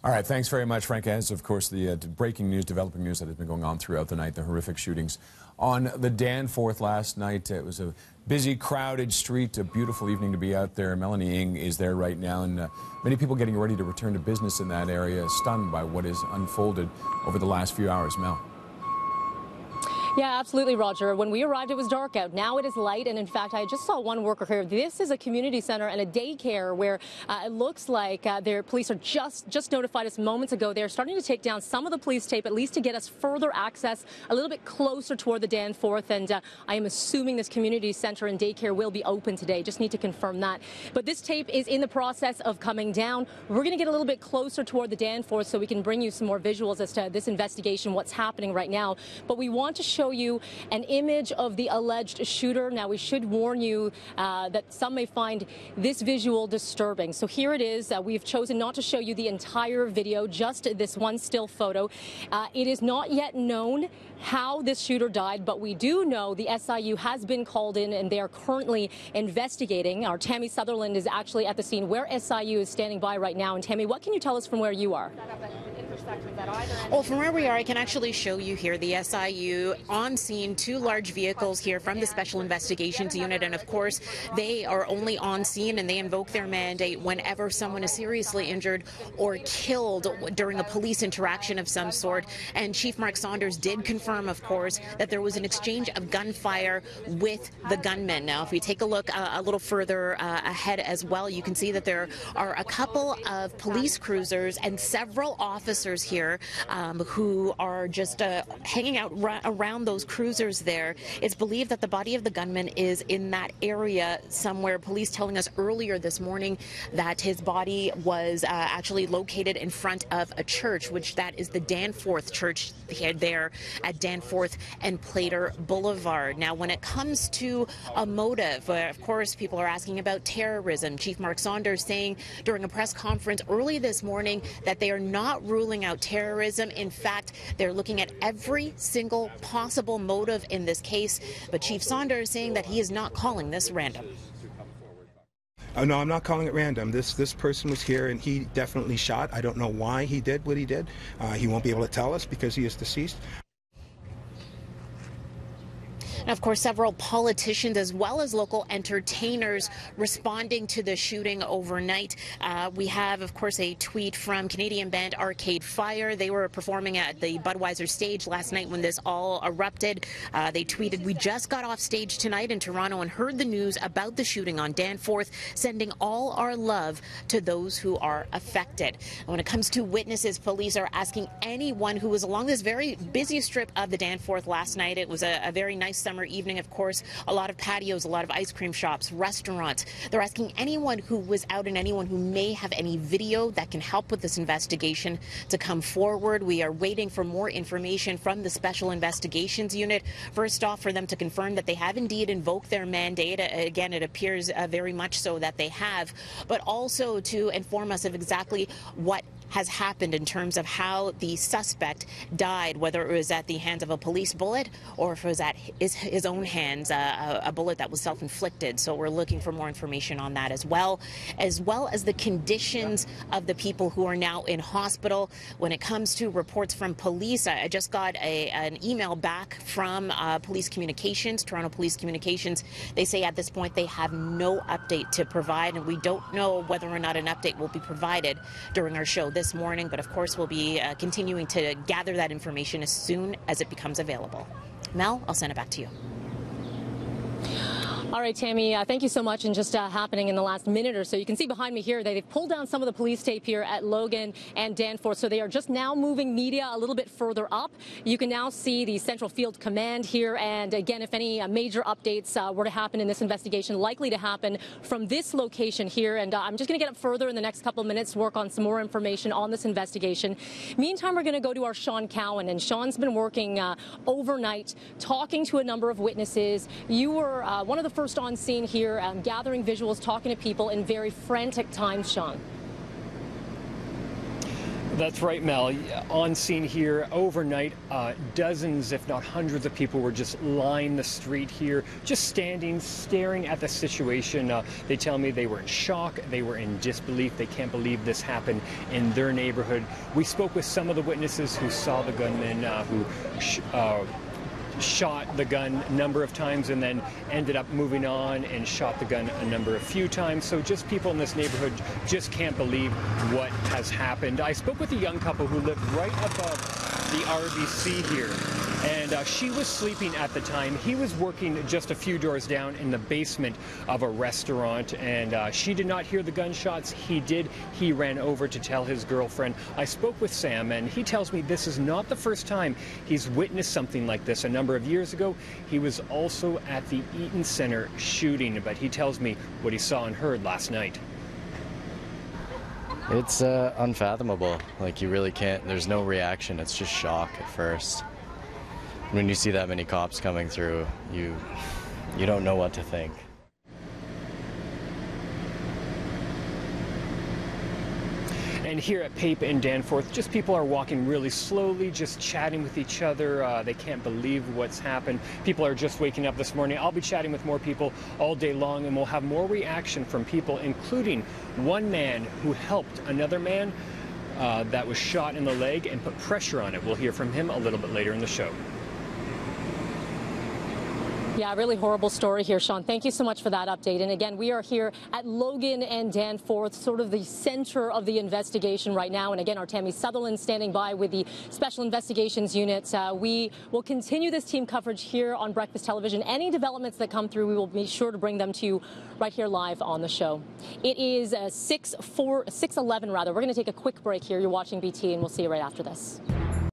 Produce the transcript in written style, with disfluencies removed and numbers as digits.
All right, thanks very much, Frank. As of course, the breaking news, developing news that has been going on throughout the night, the horrific shootings on the Danforth last night. It was a busy, crowded street, a beautiful evening to be out there. Melanie Ng is there right now, and many people getting ready to return to business in that area, stunned by what has unfolded over the last few hours. Mel. Yeah, absolutely, Roger. When we arrived, it was dark out. Now it is light, and in fact, I just saw one worker here. This is a community center and a daycare where it looks like their police are just notified us moments ago. They're starting to take down some of the police tape, at least to get us further access a little bit closer toward the Danforth. And I am assuming this community center and daycare will be open today. Just need to confirm that. But this tape is in the process of coming down. We're going to get a little bit closer toward the Danforth so we can bring you some more visuals as to this investigation, what's happening right now. But we want to show you an image of the alleged shooter. Now, we should warn you that some may find this visual disturbing. So here it is. We've chosen not to show you the entire video, just this one still photo. It is not yet known how this shooter died, but we do know the SIU has been called in and they are currently investigating. Our Tammie Sutherland is actually at the scene where SIU is standing by right now. And Tammie, what can you tell us from where you are? Well, from where we are, I can actually show you here the SIU on scene, two large vehicles here from the Special Investigations Unit. And of course, they are only on scene and they invoke their mandate whenever someone is seriously injured or killed during a police interaction of some sort. And Chief Mark Saunders did confirm, of course, that there was an exchange of gunfire with the gunman. Now, if we take a look a little further ahead as well, you can see that there are a couple of police cruisers and several officers here who are just hanging out around those cruisers there. It's believed that the body of the gunman is in that area somewhere. Police telling us earlier this morning that his body was actually located in front of a church, which that is the Danforth Church there at Danforth and Plater Boulevard. Now, when it comes to a motive, of course, people are asking about terrorism. Chief Mark Saunders saying during a press conference early this morning that they are not ruling out terrorism. In fact, they're looking at every single possible motive in this case. But Chief Saunders saying that he is not calling this random. No, I'm not calling it random. This person was here and he definitely shot. I don't know why he did what he did. He won't be able to tell us because he is deceased. And of course, several politicians as well as local entertainers responding to the shooting overnight. We have, of course, a tweet from Canadian band Arcade Fire. They were performing at the Budweiser stage last night when this all erupted. They tweeted, "We just got off stage tonight in Toronto and heard the news about the shooting on Danforth, sending all our love to those who are affected." And when it comes to witnesses, police are asking anyone who was along this very busy strip of the Danforth last night. It was a very nice summer evening, of course, a lot of patios, a lot of ice cream shops, restaurants. They're asking anyone who was out and anyone who may have any video that can help with this investigation to come forward. We are waiting for more information from the Special Investigations Unit. First off, for them to confirm that they have indeed invoked their mandate. Again, it appears very much so that they have, but also to inform us of exactly what has happened in terms of how the suspect died, whether it was at the hands of a police bullet or if it was at his own hands, a bullet that was self-inflicted. So we're looking for more information on that as well as the conditions of the people who are now in hospital. When it comes to reports from police, I just got an email back from Police Communications, Toronto Police Communications. They say at this point they have no update to provide, and we don't know whether or not an update will be provided during our show this morning, but of course we'll be continuing to gather that information as soon as it becomes available. Mel, I'll send it back to you. All right, Tammie, thank you so much. And just happening in the last minute or so, you can see behind me here that they've pulled down some of the police tape here at Logan and Danforth. So they are just now moving media a little bit further up. You can now see the Central Field Command here. And again, if any major updates were to happen in this investigation, likely to happen from this location here. And I'm just going to get up further in the next couple of minutes, work on some more information on this investigation. Meantime, we're going to go to our Sean Cowan. And Sean's been working overnight, talking to a number of witnesses. You were one of the first on scene here, gathering visuals, talking to people in very frantic times, Sean. That's right, Mel. On scene here overnight, dozens, if not hundreds of people were just lined the street here, just standing, staring at the situation. They tell me they were in shock, they were in disbelief, they can't believe this happened in their neighborhood. We spoke with some of the witnesses who saw the gunman who shot the gun a number of times and then ended up moving on and shot the gun a few times. So just people in this neighborhood just can't believe what has happened. I spoke with a young couple who lived right above the RBC here, and she was sleeping at the time. He was working just a few doors down in the basement of a restaurant, and she did not hear the gunshots. He did. He ran over to tell his girlfriend. I spoke with Sam, and he tells me this is not the first time he's witnessed something like this. A number of years ago, he was also at the Eaton Center shooting, but he tells me what he saw and heard last night. It's unfathomable. Like, you really can't, there's no reaction. It's just shock at first. When you see that many cops coming through, you don't know what to think. And here at Pape in Danforth, just people are walking really slowly, just chatting with each other. They can't believe what's happened. People are just waking up this morning. I'll be chatting with more people all day long, and we'll have more reaction from people, including one man who helped another man that was shot in the leg and put pressure on it. We'll hear from him a little bit later in the show. Yeah, really horrible story here, Sean. Thank you so much for that update. And again, we are here at Logan and Danforth, sort of the center of the investigation right now. And again, our Tammie Sutherland standing by with the Special Investigations Unit. We will continue this team coverage here on Breakfast Television. Any developments that come through, we will be sure to bring them to you right here live on the show. It is 6:11 rather. We're going to take a quick break here. You're watching BT, and we'll see you right after this.